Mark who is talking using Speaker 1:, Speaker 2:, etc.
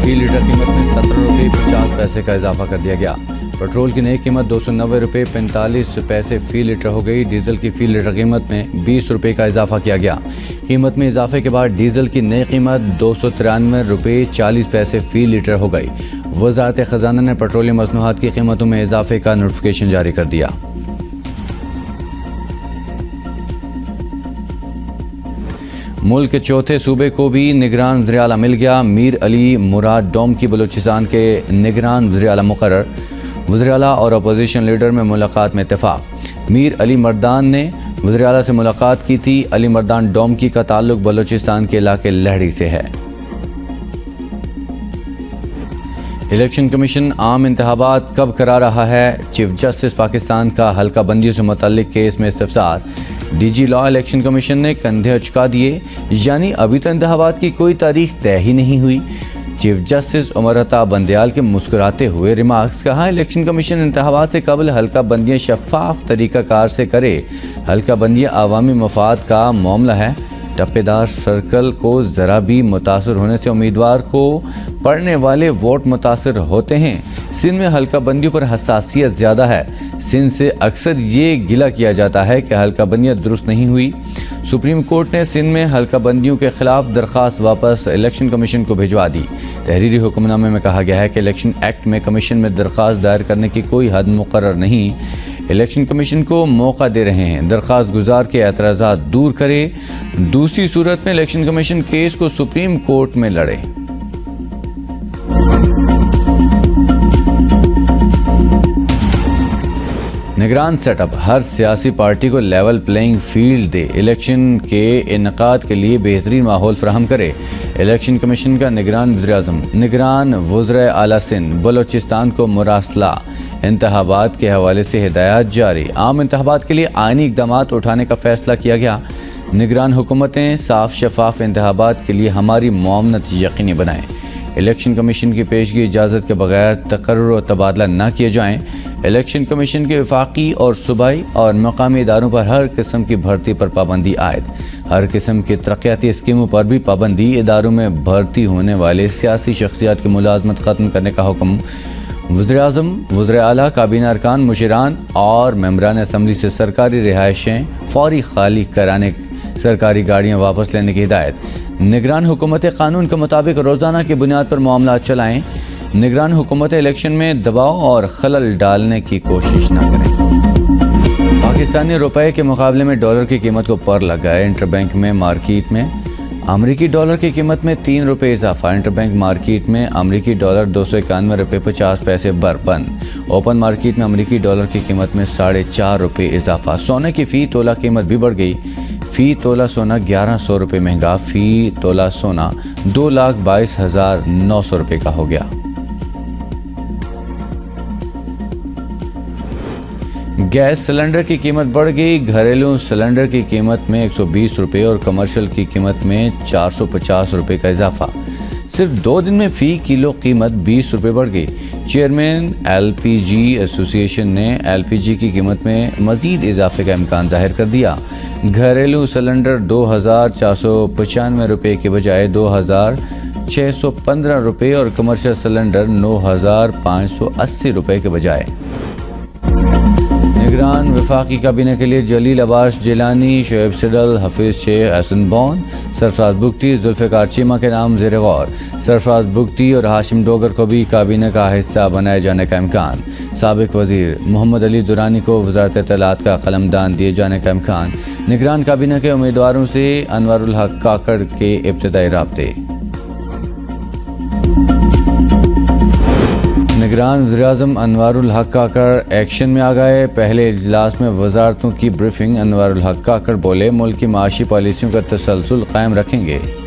Speaker 1: फी litre कीमत में 17 रुपये 50 पैसे का इजाफा कर दिया गया। पेट्रोल की नई कीमत 290 रुपये 45 पैसे फी लीटर हो गई। डीजल की फी लीटर कीमत में 20 रुपये का इजाफा किया गया। कीमत में इजाफे के बाद डीजल की नई कीमत 293 रुपये 40 पैसे फी लीटर हो गई। वज़ारत ख़ज़ाना ने पेट्रोलियम मसनूआत की कीमतों में इजाफे का नोटिफिकेशन जारी कर दिया। मुल्क के चौथे सूबे को भी निगरान वज़ीर आला मिल गया। मीर अली मुराद डोम की बलूचिस्तान के निगरान वज़ीर आला मुकर्रर। वज़ीर आला और अपोजिशन लीडर में मुलाकात में इत्तेफाक। मीर अली मर्दान ने वज़ीर आला से मुलाकात की थी। अली मर्दान डोम की का ताल्लुक बलूचिस्तान के इलाके लहड़ी से है। इलेक्शन कमीशन आम इंतखाबात कब करा रहा है? चीफ जस्टिस पाकिस्तान का हल्का बंदियों से मुतल्लिक केस में इस्तफसार। डीजी लॉ इलेक्शन कमीशन ने कंधे अचका दिए, यानी अभी तो इंतखाबात की कोई तारीख तय ही नहीं हुई। चीफ जस्टिस उमर अता बंदयाल के मुस्कुराते हुए रिमार्क्स। कहा, इलेक्शन कमीशन इंतखाबात से कबल हल्का बंदियाँ शफाफ तरीका कार से करे। हल्का बंदियाँ आवामी मफाद का मामला है। टप्पेदार सर्कल को ज़रा भी मुतासर होने से उम्मीदवार को पड़ने वाले वोट मुतासर होते हैं। सिंध में हल्का बंदियों पर हसासियत ज़्यादा है। सिंध से अक्सर ये गिला किया जाता है कि हल्का बंदियाँ दुरुस्त नहीं हुई। सुप्रीम कोर्ट ने सिंध में हल्का बंदियों के खिलाफ दरख्वास्त वापस इलेक्शन कमीशन को भिजवा दी। तहरीरी हुक्मनामे में कहा गया है कि इलेक्शन एक्ट में कमीशन में दरख्वास्त दायर करने की कोई हद मुकर्रर नहीं। इलेक्शन कमीशन को मौका दे रहे हैं दरख्वास्त गुजार के एतराज़ात दूर करे। दूसरी सूरत में इलेक्शन कमीशन केस को सुप्रीम कोर्ट में लड़े। निगरान सेटअप हर सियासी पार्टी को लेवल प्लेइंग फील्ड दे। इलेक्शन के इनकाद के लिए बेहतरीन माहौल फराहम करे। इलेक्शन कमीशन का निगरान वज़ीर-ए-आज़म निगरान वज़ीर आला सिंध बलूचिस्तान को मुरासला। इंतखाबात के हवाले से हिदायत जारी। आम इंतखाबात के लिए आईनी इक़दामात उठाने का फैसला किया गया। निगरान हुकूमतें साफ शफाफ इंतखाबात के लिए हमारी मुआवनत यकीनी बनाएं। इलेक्शन कमीशन की पेशगी इजाज़त के बगैर तकर्रुर और तबादला न किए जाएं। इलेक्शन कमीशन के वफाकी और सूबाई और मकामी इदारों पर हर किस्म की भर्ती पर पाबंदी आयद। हर किस्म की तरक्याती स्कीमों पर भी पाबंदी। इदारों में भर्ती होने वाले सियासी शख्सियात की मुलाजमत ख़त्म करने का हुक्म। वज़ीर-ए-आज़म, वज़ीर आला, काबीना अरकान, मुशीरान और मेंबरान असम्बली से सरकारी रिहाइशें फौरी खाली कराने, सरकारी गाड़ियाँ वापस लेने की हिदायत। निगरान हुकूमत कानून के मुताबिक रोज़ाना की बुनियाद पर मामला चलाएँ। निगरान हुकूमत इलेक्शन में दबाव और खलल डालने की कोशिश न करें। पाकिस्तानी रुपए के मुकाबले में डॉलर की कीमत को पर लगा है। इंटरबैंक में मार्केट में अमरीकी डॉलर की कीमत में 3 रुपये इजाफा। इंटरबैंक मार्केट में अमरीकी डॉलर 291 रुपये 50 पैसे बंद। ओपन मार्केट में अमरीकी डॉलर की कीमत में 4.5 रुपये इजाफा। सोने की फ़ी तोला कीमत भी बढ़ गई। फ़ी तोला सोना 1100 रुपये महंगा। फ़ी तोला सोना 2,22,900 रुपये का हो गया। गैस सिलेंडर की कीमत बढ़ गई। घरेलू सिलेंडर की कीमत में 120 रुपये और कमर्शियल की कीमत में 450 रुपये का इजाफा। सिर्फ 2 दिन में फ़ी किलो कीमत 20 रुपये बढ़ गई। चेयरमैन LPG एसोसिएशन ने LPG की कीमत में मज़ीद इजाफे का इम्कान जाहिर कर दिया। घरेलू सिलेंडर 2,495 रुपये के बजाय 2,615 रुपये और कमर्शियल सिलेंडर 9,580 रुपये के बजाय। निगरान वफाकी काबीना के लिए जलील अब्बास जिलानी, शोएब सिडल, हफीज शेख, हसन बॉन, सरफराज बुगटी, जुल्फ़िकार चीमा के नाम ज़ेर गौर। सरफराज बुगटी और हाशिम डोगर को भी काबीना का हिस्सा बनाए जाने का इम्कान। साबिक वज़ीर मोहम्मद अली दुरानी को वज़ारत इत्तलात का कलमदान दिए जाने का इम्कान। निगरान काबीना के उम्मीदवारों से अनवरुल हक काकड़ के इब्तिदाई राब्ते। निगरान वज़ीर-ए-आज़म अनवरुल हक काकड़ एक्शन में आ गए। पहले इजलास में वज़ारतों की ब्रीफिंग। अनवरुल हक काकड़ बोले, मुल्क की माशी पॉलिसियों का तसलसल कायम रखेंगे।